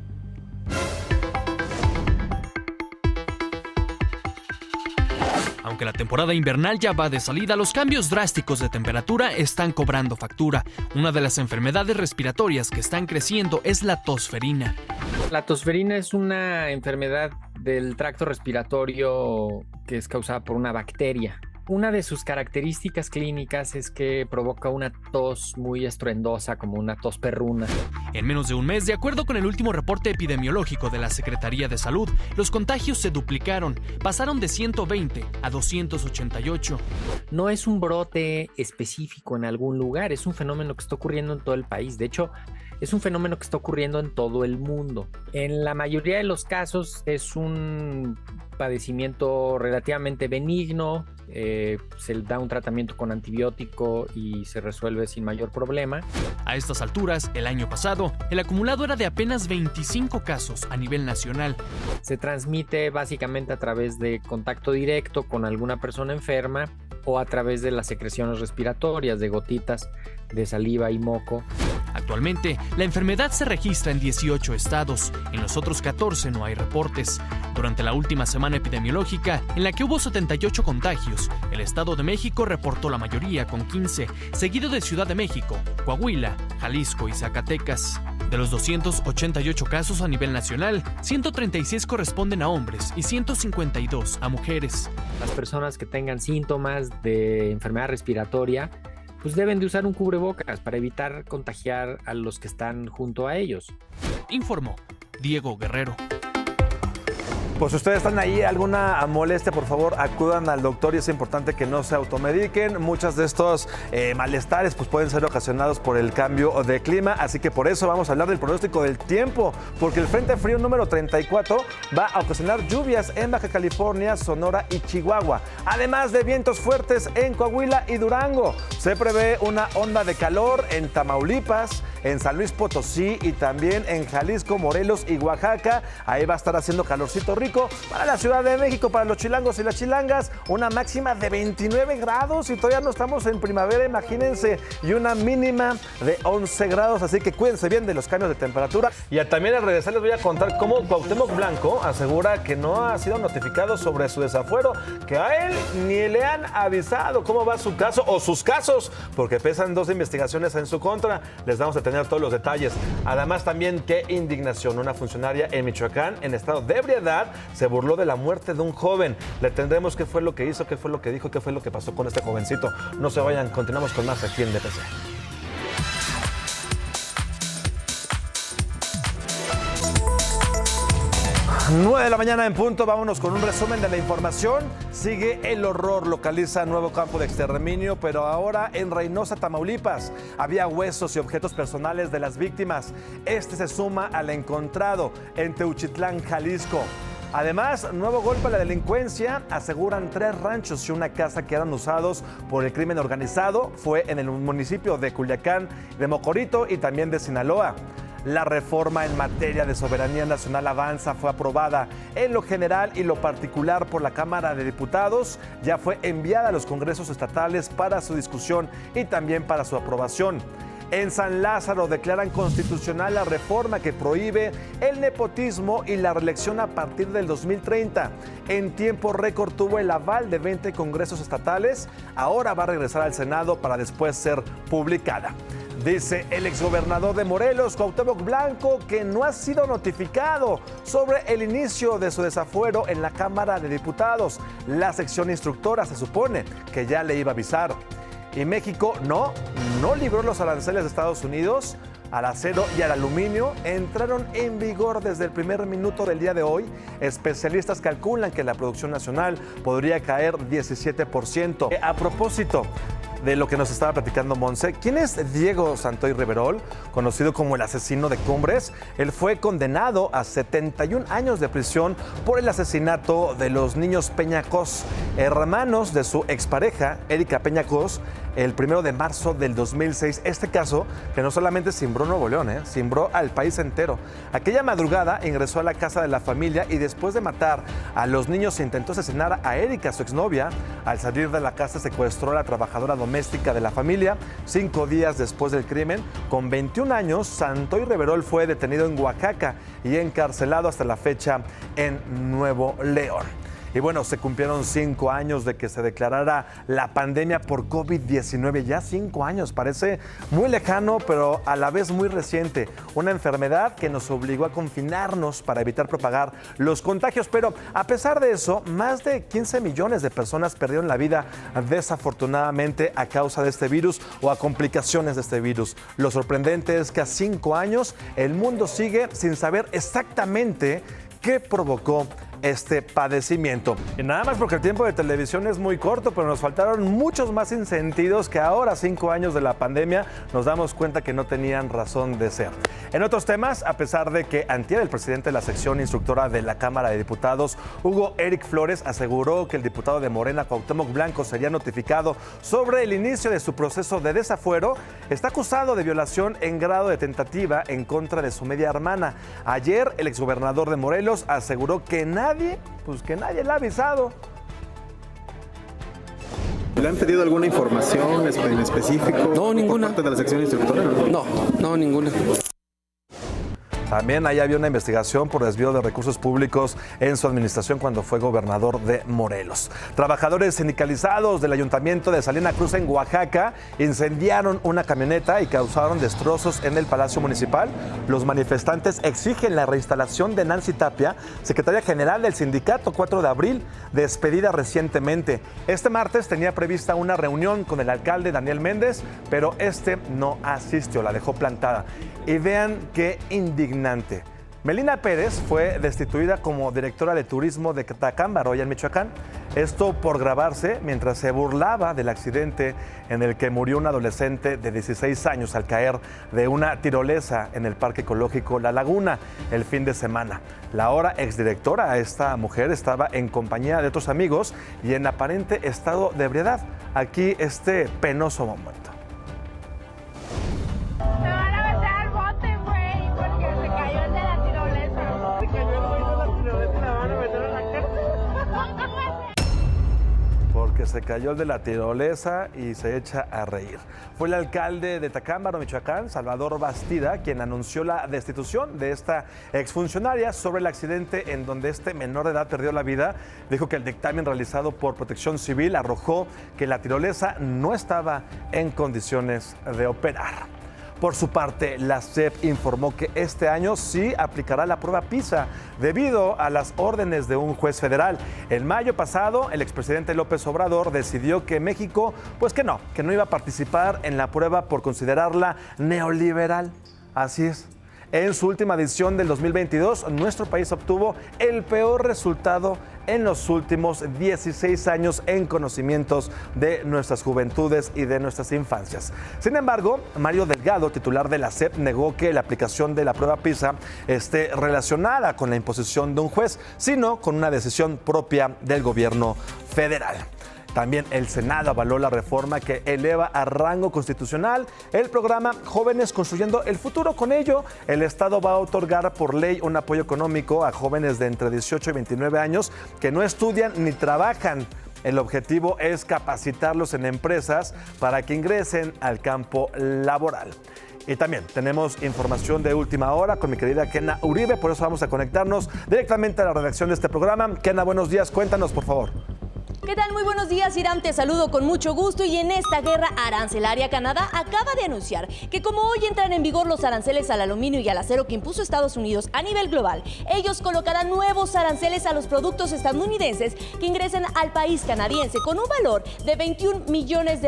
N: Aunque la temporada invernal ya va de salida, los cambios drásticos de temperatura están cobrando factura. Una de las enfermedades respiratorias que están creciendo es la tosferina.
O: La tosferina es una enfermedad del tracto respiratorio que es causada por una bacteria. Una de sus características clínicas es que provoca una tos muy estruendosa, como una tos perruna.
N: En menos de un mes, de acuerdo con el último reporte epidemiológico de la Secretaría de Salud, los contagios se duplicaron, pasaron de 120 a 288.
O: No es un brote específico en algún lugar, es un fenómeno que está ocurriendo en todo el país. De hecho, es un fenómeno que está ocurriendo en todo el mundo. En la mayoría de los casos es un padecimiento relativamente benigno, se le da un tratamiento con antibiótico y se resuelve sin mayor problema.
N: A estas alturas, el año pasado, el acumulado era de apenas 25 casos a nivel nacional.
O: Se transmite básicamente a través de contacto directo con alguna persona enferma o a través de las secreciones respiratorias, de gotitas de saliva y moco.
N: Actualmente, la enfermedad se registra en 18 estados. En los otros 14 no hay reportes. Durante la última semana epidemiológica, en la que hubo 78 contagios, el Estado de México reportó la mayoría con 15, seguido de Ciudad de México, Coahuila, Jalisco y Zacatecas. De los 288 casos a nivel nacional, 136 corresponden a hombres y 152 a mujeres.
O: Las personas que tengan síntomas de enfermedad respiratoria pues deben de usar un cubrebocas para evitar contagiar a los que están junto a ellos.
N: Informó Diego Guerrero.
A: Pues si ustedes están ahí, alguna molestia, por favor, acudan al doctor y es importante que no se automediquen. Muchos de estos malestares pues pueden ser ocasionados por el cambio de clima, así que por eso vamos a hablar del pronóstico del tiempo, porque el Frente Frío número 34 va a ocasionar lluvias en Baja California, Sonora y Chihuahua, además de vientos fuertes en Coahuila y Durango. Se prevé una onda de calor en Tamaulipas, en San Luis Potosí y también en Jalisco, Morelos y Oaxaca. Ahí va a estar haciendo calorcito rico. Para la Ciudad de México, para los chilangos y las chilangas, una máxima de 29 grados y todavía no estamos en primavera, imagínense, y una mínima de 11 grados, así que cuídense bien de los cambios de temperatura. Y también al regresar les voy a contar cómo Cuauhtémoc Blanco asegura que no ha sido notificado sobre su desafuero, que a él ni le han avisado cómo va su caso o sus casos, porque pesan 2 investigaciones en su contra. Les vamos a tener todos los detalles. Además también qué indignación, una funcionaria en Michoacán en estado de ebriedad se burló de la muerte de un joven. Le tendremos qué fue lo que hizo, qué fue lo que dijo, qué fue lo que pasó con este jovencito. No se vayan, continuamos con más aquí en DPC. 9 de la mañana en punto, vámonos con un resumen de la información. Sigue el horror, localiza nuevo campo de exterminio, pero ahora en Reynosa, Tamaulipas. Había huesos y objetos personales de las víctimas. Este se suma al encontrado en Teuchitlán, Jalisco. Además, nuevo golpe a la delincuencia. Aseguran 3 ranchos y una casa que eran usados por el crimen organizado. Fue en el municipio de Culiacán, de Mocorito y también de Sinaloa. La reforma en materia de soberanía nacional avanza, fue aprobada en lo general y lo particular por la Cámara de Diputados. Ya fue enviada a los congresos estatales para su discusión y también para su aprobación. En San Lázaro declaran constitucional la reforma que prohíbe el nepotismo y la reelección a partir del 2030. En tiempo récord tuvo el aval de 20 congresos estatales. Ahora va a regresar al Senado para después ser publicada. Dice el exgobernador de Morelos, Cuauhtémoc Blanco, que no ha sido notificado sobre el inicio de su desafuero en la Cámara de Diputados. La sección instructora se supone que ya le iba a avisar. Y México no libró los aranceles de Estados Unidos. Al acero y al aluminio entraron en vigor desde el primer minuto del día de hoy. Especialistas calculan que la producción nacional podría caer 17%. A propósito de lo que nos estaba platicando Monse, ¿quién es Diego Santoy Riverol, conocido como el asesino de Cumbres? Él fue condenado a 71 años de prisión por el asesinato de los niños Peña Cos, hermanos de su expareja, Erika Peña Cos, el 1 de marzo del 2006. Este caso que no solamente cimbró Nuevo León, cimbró al país entero. Aquella madrugada ingresó a la casa de la familia y después de matar a los niños intentó asesinar a Erika, su exnovia. Al salir de la casa secuestró a la trabajadora doméstica de la familia. 5 días después del crimen, con 21 años, Santoy Riverol fue detenido en Oaxaca y encarcelado hasta la fecha en Nuevo León. Y bueno, se cumplieron 5 años de que se declarara la pandemia por COVID-19. Ya 5 años, parece muy lejano, pero a la vez muy reciente. Una enfermedad que nos obligó a confinarnos para evitar propagar los contagios. Pero a pesar de eso, más de 15 millones de personas perdieron la vida desafortunadamente a causa de este virus o a complicaciones de este virus. Lo sorprendente es que a 5 años el mundo sigue sin saber exactamente qué provocó este padecimiento. Y nada más porque el tiempo de televisión es muy corto, pero nos faltaron muchos más insentidos que ahora, 5 años de la pandemia, nos damos cuenta que no tenían razón de ser. En otros temas, a pesar de que antier el presidente de la sección instructora de la Cámara de Diputados, Hugo Eric Flores, aseguró que el diputado de Morena, Cuauhtémoc Blanco, sería notificado sobre el inicio de su proceso de desafuero, está acusado de violación en grado de tentativa en contra de su media hermana. Ayer, el exgobernador de Morelos aseguró que nadie le ha avisado.
P: ¿Le han pedido alguna información en específico?
Q: No, ninguna.
P: ¿Por parte de la sección instructora?
Q: No, ninguna.
A: También ahí había una investigación por desvío de recursos públicos en su administración cuando fue gobernador de Morelos. Trabajadores sindicalizados del Ayuntamiento de Salina Cruz en Oaxaca incendiaron una camioneta y causaron destrozos en el Palacio Municipal. Los manifestantes exigen la reinstalación de Nancy Tapia, secretaria general del sindicato, 4 de abril, despedida recientemente. Este martes tenía prevista una reunión con el alcalde Daniel Méndez, pero este no asistió, la dejó plantada. Y vean qué indignante. Melina Pérez fue destituida como directora de turismo de Tacámbaro, allá en Michoacán. Esto por grabarse mientras se burlaba del accidente en el que murió un adolescente de 16 años al caer de una tirolesa en el Parque Ecológico La Laguna el fin de semana. La ahora exdirectora, esta mujer, estaba en compañía de otros amigos y en aparente estado de ebriedad. Aquí este penoso momento.
R: ¡Me van a matar!
A: se cayó el de la tirolesa y se echa a reír. Fue el alcalde de Tacámbaro, Michoacán, Salvador Bastida, quien anunció la destitución de esta exfuncionaria sobre el accidente en donde este menor de edad perdió la vida. Dijo que el dictamen realizado por Protección Civil arrojó que la tirolesa no estaba en condiciones de operar. Por su parte, la SEP informó que este año sí aplicará la prueba PISA debido a las órdenes de un juez federal. En mayo pasado, el expresidente López Obrador decidió que México, pues que no iba a participar en la prueba por considerarla neoliberal. Así es. En su última edición del 2022, nuestro país obtuvo el peor resultado en los últimos 16 años en conocimientos de nuestras juventudes y de nuestras infancias. Sin embargo, Mario Delgado, titular de la SEP, negó que la aplicación de la prueba PISA esté relacionada con la imposición de un juez, sino con una decisión propia del gobierno federal. También el Senado avaló la reforma que eleva a rango constitucional el programa Jóvenes Construyendo el Futuro. Con ello, el Estado va a otorgar por ley un apoyo económico a jóvenes de entre 18 y 29 años que no estudian ni trabajan. El objetivo es capacitarlos en empresas para que ingresen al campo laboral. Y también tenemos información de última hora con mi querida Kena Uribe, por eso vamos a conectarnos directamente a la redacción de este programa. Kena, buenos días, cuéntanos por favor.
Q: ¿Qué tal? Muy buenos días, Irán. Te saludo con mucho gusto. Y en esta guerra arancelaria, Canadá acaba de anunciar que como hoy entran en vigor los aranceles al aluminio y al acero que impuso Estados Unidos a nivel global, ellos colocarán nuevos aranceles a los productos estadounidenses que ingresen al país canadiense con un valor de $21 millones.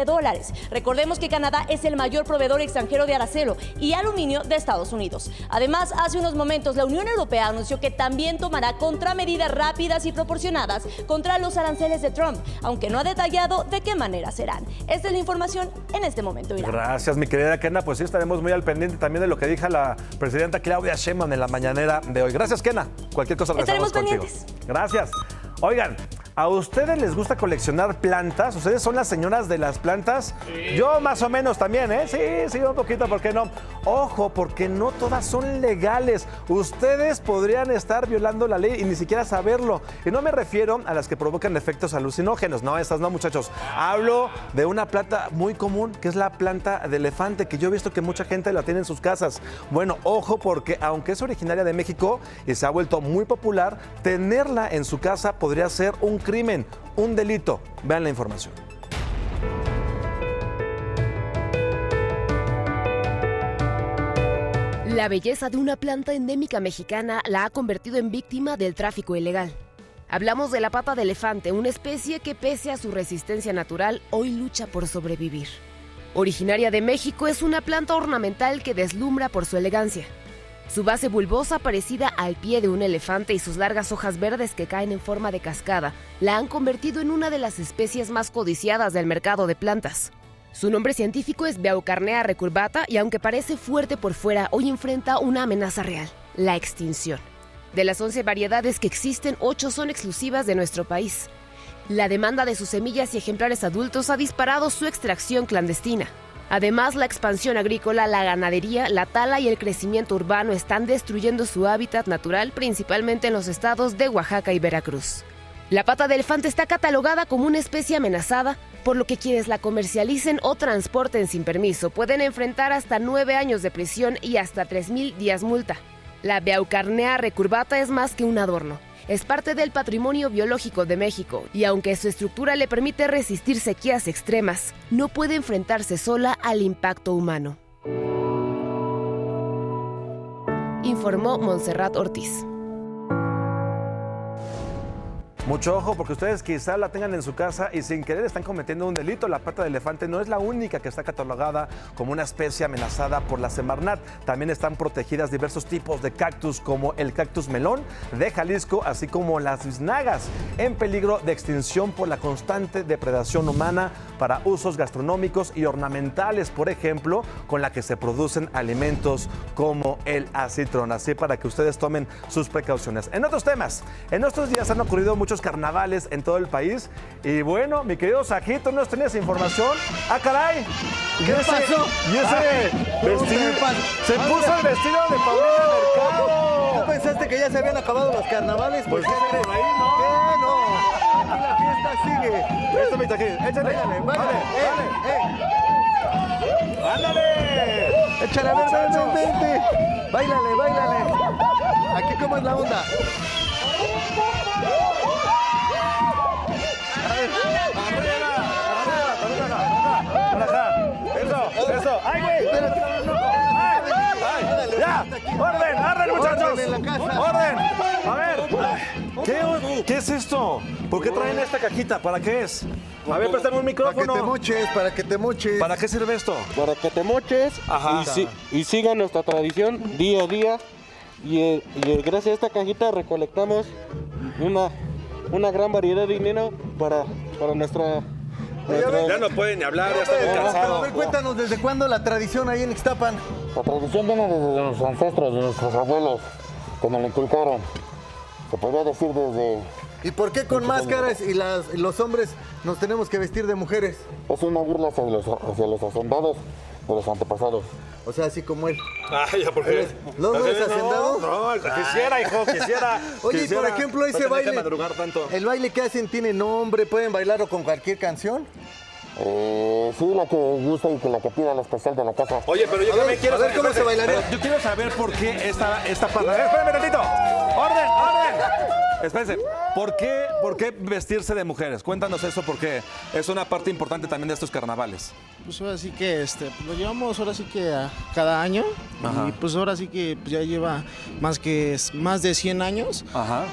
Q: Recordemos que Canadá es el mayor proveedor extranjero de acero y aluminio de Estados Unidos. Además, hace unos momentos la Unión Europea anunció que también tomará contramedidas rápidas y proporcionadas contra los aranceles de Trump, aunque no ha detallado de qué manera serán. Esta es la información en este momento, Irán.
A: Gracias, mi querida Kena. Pues sí, estaremos muy al pendiente también de lo que dijo la presidenta Claudia Sheinbaum en la mañanera de hoy. Gracias, Kena. Cualquier cosa regresamos contigo. Gracias. Oigan, ¿a ustedes les gusta coleccionar plantas? ¿Ustedes son las señoras de las plantas? Sí. Yo más o menos también, ¿eh? Sí, un poquito, ¿por qué no? Ojo, porque no todas son legales. Ustedes podrían estar violando la ley y ni siquiera saberlo. Y no me refiero a las que provocan efectos alucinógenos. No, esas no, muchachos. Hablo de una planta muy común, que es la planta de elefante, que yo he visto que mucha gente la tiene en sus casas. Bueno, ojo, porque aunque es originaria de México y se ha vuelto muy popular, tenerla en su casa podría ser un crimen, un delito. Vean la información.
R: La belleza de una planta endémica mexicana la ha convertido en víctima del tráfico ilegal. Hablamos de la pata de elefante, una especie que pese a su resistencia natural, hoy lucha por sobrevivir. Originaria de México, es una planta ornamental que deslumbra por su elegancia. Su base bulbosa, parecida al pie de un elefante, y sus largas hojas verdes que caen en forma de cascada, la han convertido en una de las especies más codiciadas del mercado de plantas. Su nombre científico es Beaucarnea recurvata y aunque parece fuerte por fuera, hoy enfrenta una amenaza real, la extinción. De las 11 variedades que existen, 8 son exclusivas de nuestro país. La demanda de sus semillas y ejemplares adultos ha disparado su extracción clandestina. Además, la expansión agrícola, la ganadería, la tala y el crecimiento urbano están destruyendo su hábitat natural, principalmente en los estados de Oaxaca y Veracruz. La pata de elefante está catalogada como una especie amenazada, por lo que quienes la comercialicen o transporten sin permiso pueden enfrentar hasta 9 años de prisión y hasta 3,000 días multa. La Beaucarnea recurvata es más que un adorno. Es parte del patrimonio biológico de México y aunque su estructura le permite resistir sequías extremas, no puede enfrentarse sola al impacto humano. Informó Montserrat Ortiz.
A: Mucho ojo, porque ustedes quizá la tengan en su casa y sin querer están cometiendo un delito. La pata de elefante no es la única que está catalogada como una especie amenazada por la Semarnat. También están protegidas diversos tipos de cactus, como el cactus melón de Jalisco, así como las biznagas, en peligro de extinción por la constante depredación humana para usos gastronómicos y ornamentales, por ejemplo, con la que se producen alimentos como el acitrón. Así para que ustedes tomen sus precauciones. En otros temas, en estos días han ocurrido muchos carnavales en todo el país. Y bueno, mi querido Sajito, ¿no tenías información? ¡Ah, caray!
S: ¿Qué pasó?
A: ¿Y ese vestido? Se puso el vestido de Paulina Mercado.
S: ¿No pensaste que ya se habían acabado los carnavales?
A: Pues por ahí, ¿no?
S: ¿Qué? No. Aquí la fiesta sigue.
A: Esto me tajín. Échale.
S: Báilale.
A: ¡Ándale!
S: Échale, a ver, vente. Báilale. Aquí, ¿cómo es la onda?
A: Eso. ¡Ay, güey! ¡Ya! ¡Orden, muchachos! ¡Orden! A ver, ¿qué es esto? ¿Por qué traen esta cajita? ¿Para qué es? A ver, préstame un micrófono.
S: Para que te moches.
A: ¿Para qué sirve esto?
T: Para que te moches.
A: Ajá.
T: Y siga nuestra tradición día a día. Y gracias a esta cajita recolectamos una gran variedad de dinero para nuestra...
A: Ya no pueden ni hablar, ya están muy cansados.
S: A ver, cuéntanos, ¿desde cuándo la tradición ahí en Ixtapan?
T: La tradición viene desde los ancestros, de nuestros abuelos, que nos la inculcaron. Se podría decir desde...
S: ¿Y por qué con máscaras y los hombres nos tenemos que vestir de mujeres?
T: Es una burla hacia los hacendados de los antepasados.
S: O sea, así como él.
A: Ay, ¿ya por qué?
S: ¿No eres hacendado?
A: No, quisiera, hijo, quisiera.
S: Oye, y por ejemplo, ese baile,
A: madrugar tanto.
S: ¿el baile que hacen tiene nombre? ¿Pueden bailarlo con cualquier canción?
T: Sí, la que gusta y que la que pida la especial de la casa.
A: Oye, pero yo también quiero
S: saber cómo se bailaría.
A: Yo quiero saber por qué esta parada. Espérame tantito. ¡Orden! Espérense. ¿Por qué vestirse de mujeres? Cuéntanos eso porque es una parte importante también de estos carnavales.
U: Pues ahora sí que lo llevamos ahora sí que a cada año. Ajá. Y pues ahora sí que ya lleva más de 100 años.
A: Ajá.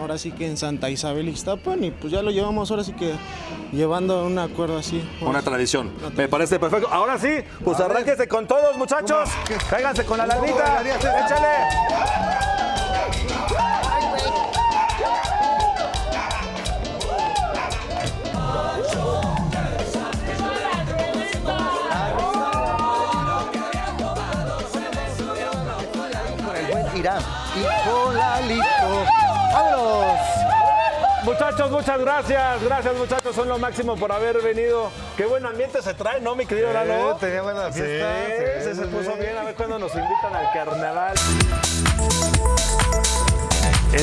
U: Ahora sí que en Santa Isabel Ixtapan y pues ya lo llevamos ahora sí que llevando un acuerdo así.
A: Una tradición. Me parece perfecto. Ahora sí, pues arránquense con todos, muchachos. Cáiganse con la lanita. Échale.
S: Irán y Polalito. ¡Vámonos!
A: Muchachos, muchas gracias. Gracias, muchachos. Son lo máximo por haber venido. Qué buen ambiente se trae, ¿no, mi querido Lalo?
S: Tenía buena fiesta.
A: Sí, se puso bien. A ver cuándo nos invitan al carnaval.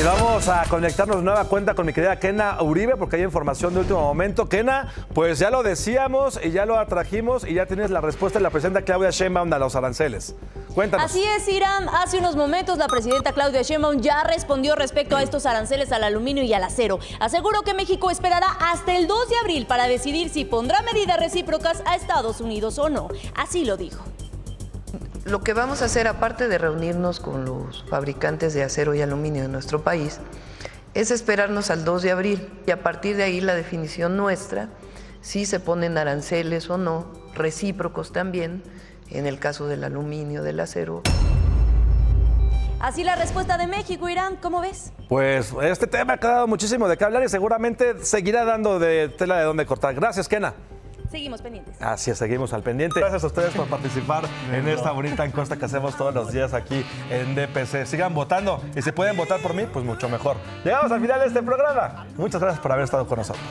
A: Vamos a conectarnos de nueva cuenta con mi querida Kena Uribe porque hay información de último momento. Kena, pues ya lo decíamos y ya lo atrajimos y ya tienes la respuesta de la presidenta Claudia Sheinbaum a los aranceles. Cuéntanos.
Q: Así es, Irán. Hace unos momentos la presidenta Claudia Sheinbaum ya respondió respecto a estos aranceles al aluminio y al acero. Aseguró que México esperará hasta el 2 de abril para decidir si pondrá medidas recíprocas a Estados Unidos o no. Así lo dijo.
V: Lo que vamos a hacer, aparte de reunirnos con los fabricantes de acero y aluminio de nuestro país, es esperarnos al 2 de abril y a partir de ahí la definición nuestra, si se ponen aranceles o no, recíprocos también, en el caso del aluminio, del acero.
Q: Así la respuesta de México, Irán, ¿cómo ves?
A: Pues este tema ha dado muchísimo de qué hablar y seguramente seguirá dando de tela de dónde cortar. Gracias, Kena.
Q: Seguimos pendientes.
A: Así es, seguimos al pendiente. Gracias a ustedes por participar en esta bonita encuesta que hacemos todos los días aquí en DPC. Sigan votando y si pueden votar por mí, pues mucho mejor. Llegamos al final de este programa. Muchas gracias por haber estado con nosotros.